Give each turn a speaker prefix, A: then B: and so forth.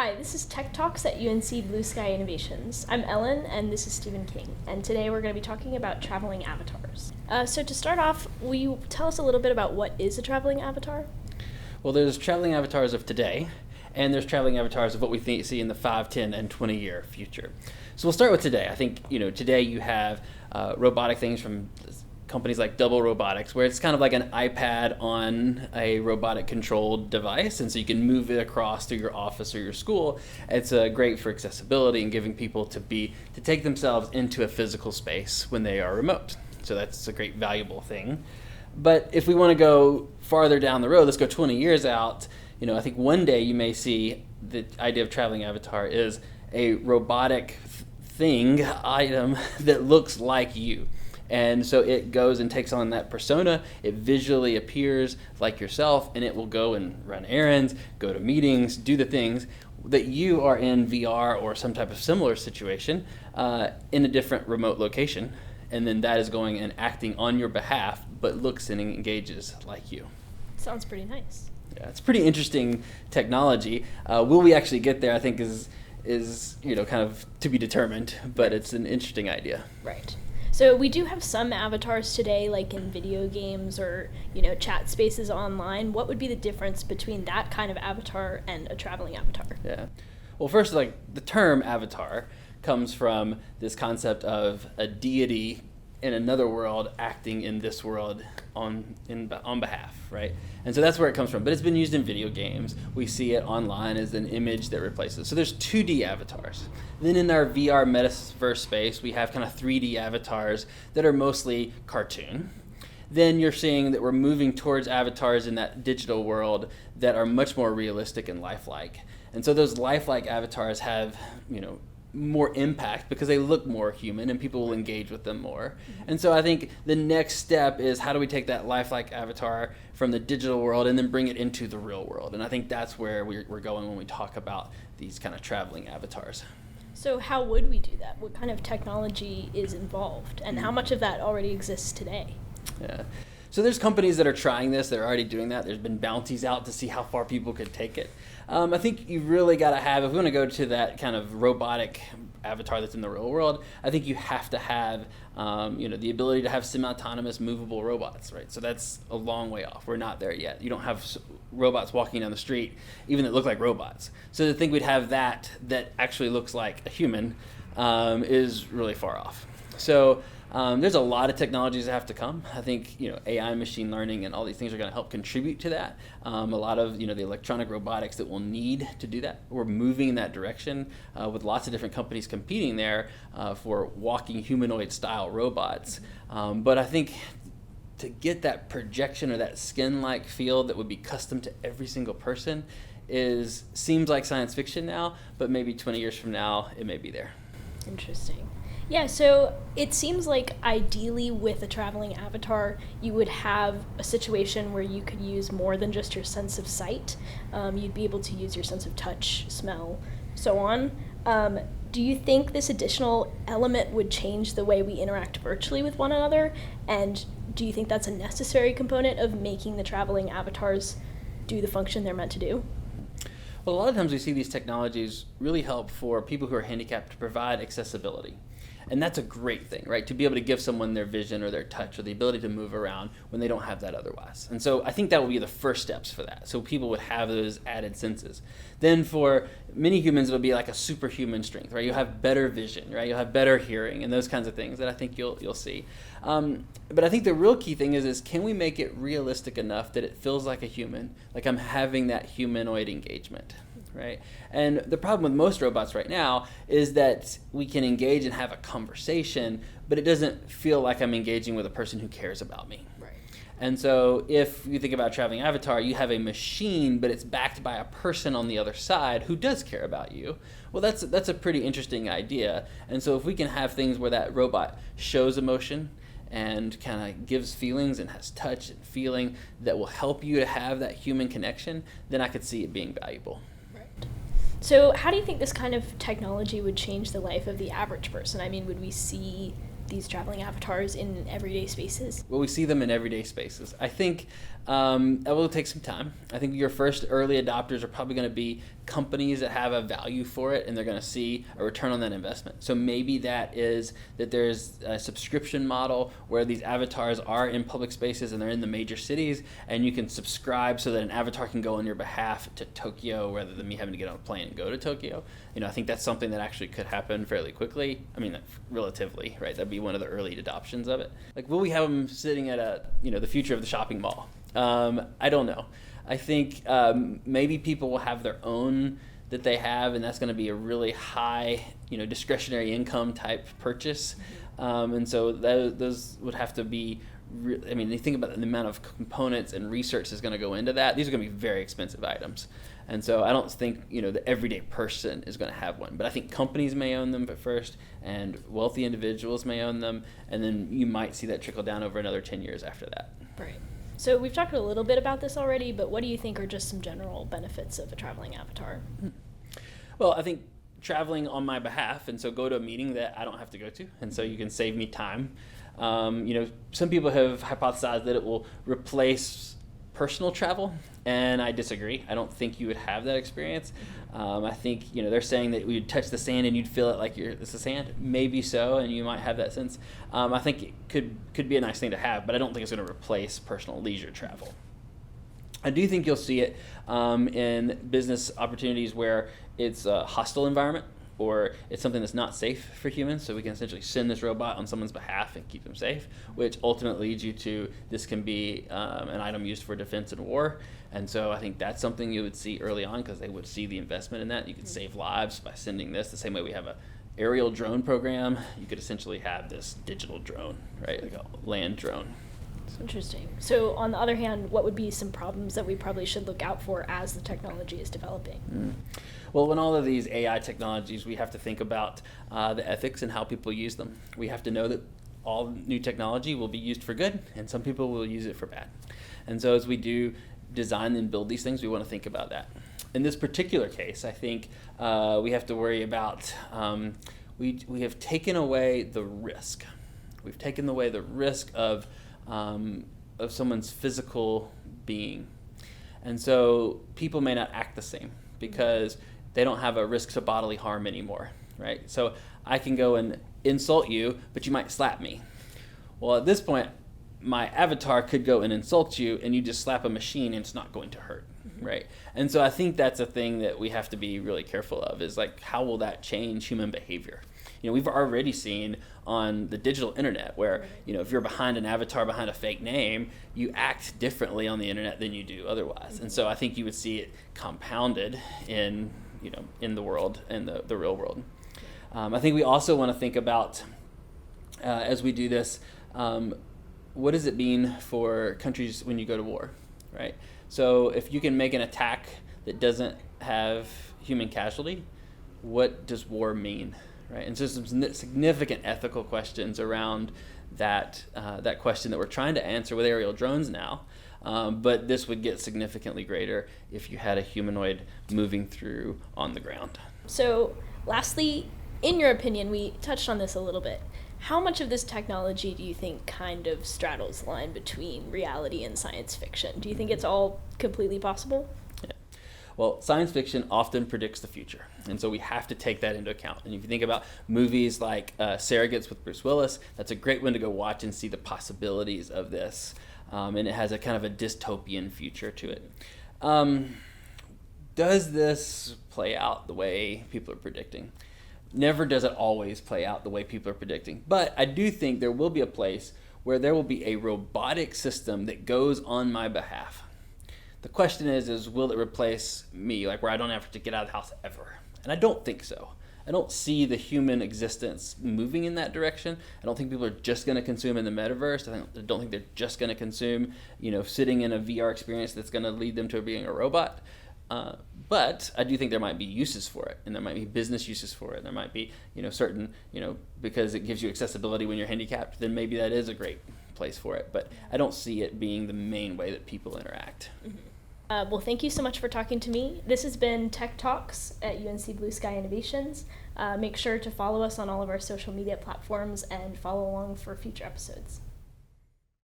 A: Hi, this is Tech Talks at UNC Blue Sky Innovations. I'm Ellen, and this is Stephen King, and today we're going to be talking about traveling avatars. So to start off, will you tell us a little bit about what is a traveling avatar?
B: Well, there's traveling avatars of today, and there's traveling avatars of what we see in the 5, 10, and 20-year future. So we'll start with today. I think, today you have robotic things from companies like Double Robotics, where it's kind of like an iPad on a robotic controlled device, and so you can move it across to your office or your school. It's great for accessibility and giving people to take themselves into a physical space when they are remote. So that's a great valuable thing. But if we want to go farther down the road, let's go 20 years out. I think one day you may see the idea of traveling avatar is a robotic item that looks like you. And so it goes and takes on that persona. It visually appears like yourself, and it will go and run errands, go to meetings, do the things that you are in VR or some type of similar situation in a different remote location. And then that is going and acting on your behalf, but looks and engages like you.
A: Sounds pretty nice.
B: Yeah, it's pretty interesting technology. Will we actually get there, I think, is kind of to be determined, but it's an interesting idea.
A: Right. So we do have some avatars today, like in video games or, chat spaces online. What would be the difference between that kind of avatar and a traveling avatar?
B: Yeah. Well, first, the term avatar comes from this concept of a deity in another world acting in this world on behalf, right? And so that's where it comes from. But it's been used in video games. We see it online as an image that replaces. So there's 2D avatars. Then in our VR metaverse space, we have kind of 3D avatars that are mostly cartoon. Then you're seeing that we're moving towards avatars in that digital world that are much more realistic and lifelike. And so those lifelike avatars have, more impact because they look more human and people will engage with them more. And so I think the next step is how do we take that lifelike avatar from the digital world and then bring it into the real world? And I think that's where we're going when we talk about these kind of traveling avatars.
A: So how would we do that? What kind of technology is involved, and how much of that already exists today?
B: Yeah. So there's companies that are trying this. They're already doing that. There's been bounties out to see how far people could take it. I think you really got to have, if we want to go to that kind of robotic avatar that's in the real world, I think you have to have, the ability to have semi-autonomous movable robots, right? So that's a long way off. We're not there yet. You don't have robots walking down the street, even that look like robots. So to think we'd have that actually looks like a human is really far off. So there's a lot of technologies that have to come. I think AI, machine learning, and all these things are going to help contribute to that. A lot of the electronic robotics that we'll need to do that. We're moving in that direction with lots of different companies competing there for walking humanoid style robots. But I think to get that projection or that skin-like feel that would be custom to every single person seems like science fiction now, but maybe 20 years from now it may be there.
A: Interesting. Yeah, so it seems like ideally with a traveling avatar, you would have a situation where you could use more than just your sense of sight. You'd be able to use your sense of touch, smell, so on. Do you think this additional element would change the way we interact virtually with one another? And do you think that's a necessary component of making the traveling avatars do the function they're meant to do?
B: Well, a lot of times we see these technologies really help for people who are handicapped to provide accessibility. And that's a great thing, right? To be able to give someone their vision or their touch or the ability to move around when they don't have that otherwise. And so I think that will be the first steps for that. So people would have those added senses. Then for many humans, it'll be like a superhuman strength, right? You'll have better vision, right? You'll have better hearing and those kinds of things that I think you'll see. But I think the real key thing is can we make it realistic enough that it feels like a human, like I'm having that humanoid engagement? Right? And the problem with most robots right now is that we can engage and have a conversation, but it doesn't feel like I'm engaging with a person who cares about me.
A: Right.
B: And so if you think about traveling avatar, you have a machine, but it's backed by a person on the other side who does care about you. Well, that's a pretty interesting idea. And so if we can have things where that robot shows emotion and kind of gives feelings and has touch and feeling that will help you to have that human connection, then I could see it being valuable.
A: So how do you think this kind of technology would change the life of the average person? I mean, would we see these traveling avatars in everyday spaces?
B: Well, we see them in everyday spaces. I think That will take some time. I think your first early adopters are probably going to be companies that have a value for it, and they're going to see a return on that investment. So maybe that is that there's a subscription model where these avatars are in public spaces and they're in the major cities, and you can subscribe so that an avatar can go on your behalf to Tokyo rather than me having to get on a plane and go to Tokyo. I think that's something that actually could happen fairly quickly. I mean, relatively, right? That'd be one of the early adoptions of it. Like, will we have them sitting at the future of the shopping mall? I don't know. I think maybe people will have their own that they have, and that's going to be a really high, discretionary income type purchase. And so those would have to be, you think about the amount of components and research that's going to go into that. These are going to be very expensive items. And so I don't think, the everyday person is going to have one. But I think companies may own them at first, and wealthy individuals may own them, and then you might see that trickle down over another 10 years after that.
A: Right. So we've talked a little bit about this already, but what do you think are just some general benefits of a traveling avatar?
B: Well, I think traveling on my behalf, and so go to a meeting that I don't have to go to, and so you can save me time. Some people have hypothesized that it will replace personal travel, and I disagree. I don't think you would have that experience. I think they're saying that you'd touch the sand and you'd feel it like it's the sand. Maybe so, and you might have that sense. I think it could be a nice thing to have, but I don't think it's going to replace personal leisure travel. I do think you'll see it in business opportunities where it's a hostile environment, or it's something that's not safe for humans, so we can essentially send this robot on someone's behalf and keep them safe, which ultimately leads you to this can be an item used for defense and war. And so I think that's something you would see early on, because they would see the investment in that. You could save lives by sending this. The same way we have a aerial drone program, you could essentially have this digital drone, right, like a land drone.
A: Interesting. So on the other hand, what would be some problems that we probably should look out for as the technology is developing?
B: Well, in all of these AI technologies, we have to think about the ethics and how people use them. We have to know that all new technology will be used for good, and some people will use it for bad. And so as we do design and build these things, we want to think about that. In this particular case, I think we have to worry about, we have taken away the risk. We've taken away the risk of someone's physical being. And so people may not act the same because they don't have a risk to bodily harm anymore, right? So I can go and insult you, but you might slap me. Well, at this point, my avatar could go and insult you, and you just slap a machine and it's not going to hurt, right? And so I think that's a thing that we have to be really careful of, is like, how will that change human behavior? We've already seen on the digital internet where, if you're behind an avatar, behind a fake name, you act differently on the internet than you do otherwise. And so I think you would see it compounded in the world, in the real world. I think we also want to think about, as we do this, what does it mean for countries when you go to war, right? So if you can make an attack that doesn't have human casualty, what does war mean? Right, and so some significant ethical questions around that question that we're trying to answer with aerial drones now, but this would get significantly greater if you had a humanoid moving through on the ground.
A: So lastly, in your opinion, we touched on this a little bit. How much of this technology do you think kind of straddles the line between reality and science fiction? Do you think it's all completely possible?
B: Well, science fiction often predicts the future, and so we have to take that into account. And if you think about movies like Surrogates with Bruce Willis, that's a great one to go watch and see the possibilities of this. And it has a kind of a dystopian future to it. Does this play out the way people are predicting? Never does it always play out the way people are predicting. But I do think there will be a place where there will be a robotic system that goes on my behalf. The question is will it replace me, like where I don't have to get out of the house ever? And I don't think so. I don't see the human existence moving in that direction. I don't think people are just going to consume in the metaverse. I don't think they're just going to consume, sitting in a VR experience that's going to lead them to being a robot. But I do think there might be uses for it, and there might be business uses for it. And there might be, certain, because it gives you accessibility when you're handicapped, then maybe that is a great place for it. But I don't see it being the main way that people interact.
A: Mm-hmm. Well, thank you so much for talking to me. This has been Tech Talks at UNC Blue Sky Innovations. Make sure to follow us on all of our social media platforms and follow along for future episodes.